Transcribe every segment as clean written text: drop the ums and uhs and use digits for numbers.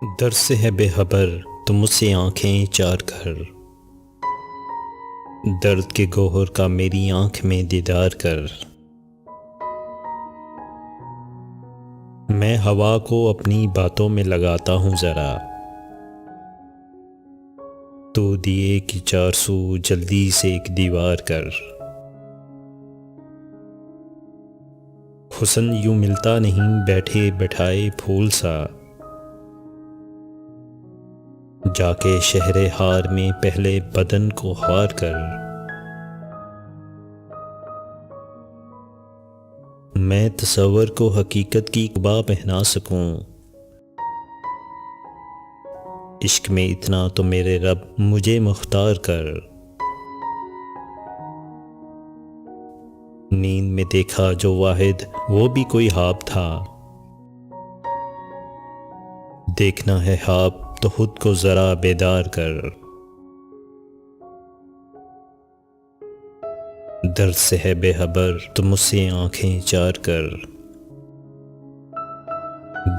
दर्द से है बेखबर तो मुझसे आंखें चार कर। दर्द के गोहर का मेरी आंख में दीदार कर। मैं हवा को अपनी बातों में लगाता हूँ जरा, तो दिए कि चार सू जल्दी से एक दीवार कर। हुस्न यूं मिलता नहीं बैठे बैठाए फूल सा, जाके शहरे हार में पहले बदन को हार कर। मैं तसव्वुर को हकीकत की कुबा पहना सकूं, इश्क में इतना तो मेरे रब मुझे मुख्तार कर। नींद में देखा जो वाहिद वो भी कोई ख्वाब था, देखना है ख्वाब तो खुद को जरा बेदार कर। दर्द से है बेखबर तो मुझसे आंखें चार कर।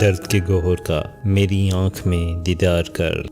दर्द के गोहर का मेरी आंख में दीदार कर।